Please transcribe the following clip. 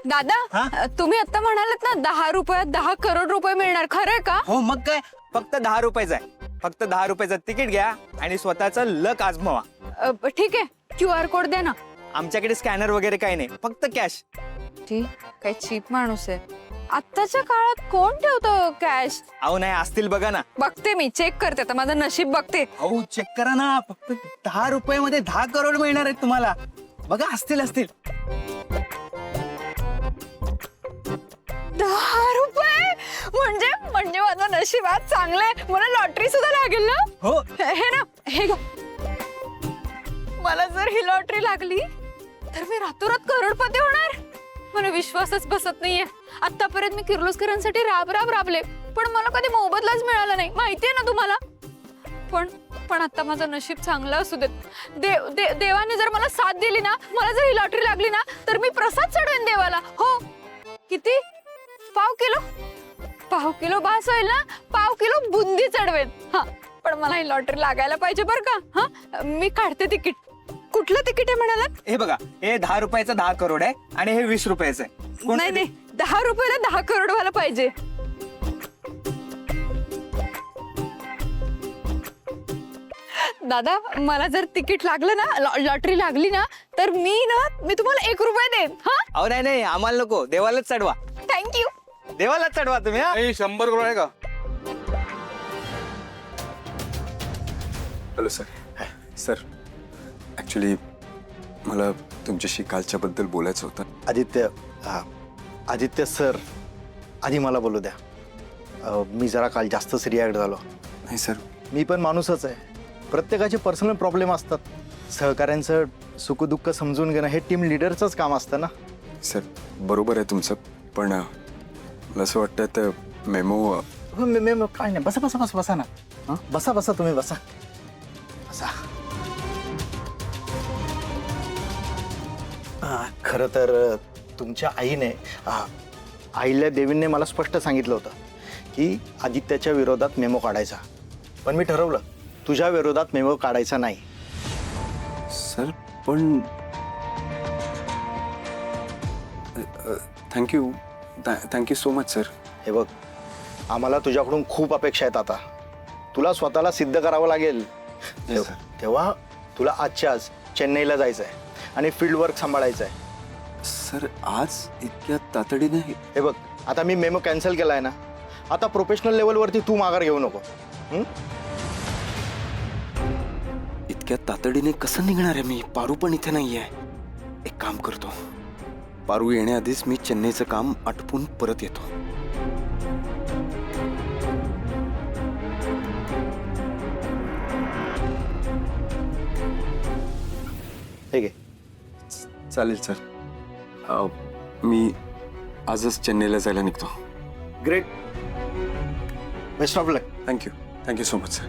दादा तुम्ही आता म्हणालात ना 10 रुपयात 10 करोड रुपये मिळणार, खरंय का? हो मग काय, फक्त 10 रुपयाचं आहे. फक्त 10 रुपयाचं तिकीट घ्या आणि स्वतःचं लक आजमावा. ठीक आहे, QR कोड द्या ना. आमच्याकडे स्कॅनर वगैरे काही नाही, फक्त कॅश. ठीक, काय चीप माणूस आहे. आत्ताच्या काळात कोण ठेवतो कॅश? अहो नाही, असतील बघा ना. बघते, मी चेक करते, आता माझं नशीब बघते. अहो चेक करा ना, फक्त 10 रुपयामध्ये 10 करोड मिळणार आहेत तुम्हाला. बघा, असतील. 10 रुपये म्हणजे म्हणजे माझं नशीब आज चांगलं आहे. मला लॉटरी सुद्धा लागेल ना? हो. हे ना, हे घ्या. मला जर ही लॉटरी लागली तर मी रातोरात करोडपती होणार. मला विश्वासच बसत नाहीये. आतापर्यंत मी किर्लोस्करांसाठी राबले, पण मला कधी मोबदलाच मिळाला नाही, माहितीये ना तुम्हाला. पण आता माझं नशीब चांगलं असू देत. देवाने जर मला साथ दिली ना, मला जर ही लॉटरी लागली ना, तर मी प्रसाद चढवेन देवाला. हो, किती? पाव किलो बास होईल ना? पाव किलो बुंदी चढवेन. हा, पण मला ही लॉटरी लागायला पाहिजे बरं का. हा, मी काढते तिकीट. कुठलं तिकीट आहे म्हणालात? हे बघा, हे 10 रुपयाचं 10 करोड आहे आणि हे 20 रुपयाचं आहे. नाही, 10 रुपयाला 10 करोड व्हायला पाहिजे. दादा, मला जर तिकीट लागलं ना, लॉटरी लागली ना, तर मी तुम्हाला 1 रुपया देईन. हा, अहो नाही, आम्हाला नको, देवालाच चढवा. थँक्यू. देवालाच चढवा तुम्ही. हा, 100 करोड आहे का? हॅलो सर, ॲक्च्युली मला तुमच्याशी कालच्याबद्दल बोलायचं होतं. आदित्य सर, आधी मला बोलू द्या. मी जरा काल जास्तच रिॲक्ट झालो. नाही सर, मी पण माणूसच आहे. प्रत्येकाचे पर्सनल प्रॉब्लेम असतात. सहकाऱ्यांचं सुखदुःख समजून घेणं हे टीम लिडरचंच काम असतं ना. सर बरोबर आहे तुमचं, पण मला असं वाटतं तर मेमो काय नाही, बसा ना. हां, बसा तुम्ही बसा. खरं तर तुमच्या आईने आईला देवींनी मला स्पष्ट सांगितलं होतं की आदित्याच्या विरोधात मेमो काढायचा, पण मी ठरवलं तुझ्या विरोधात मेमो काढायचा नाही. सर पण थँक्यू सो मच सर. हे बघ, आम्हाला तुझ्याकडून खूप अपेक्षा आहेत. आता तुला स्वतःला सिद्ध करावं लागेल. तेव्हा तुला आजच्या आज चेन्नईला जायचं आहे आणि फील्ड वर्क सांभाळायचं आहे. सर आज इतक्या तातडीने? हे बघ, आता मी मेमो कॅन्सल केला आहे ना, आता प्रोफेशनल लेवलवरती तू माघार घेऊ नको. इतक्या तातडीने कसं निघणार आहे मी? पारू पण इथे नाही आहे. एक काम करतो, पारू येण्याआधीच मी चेन्नईचं काम आटपून परत येतो. ठीक आहे, चालेल सर. मी आजच चेन्नईला जायला निघतो. Great, best of luck. Thank you so much sir.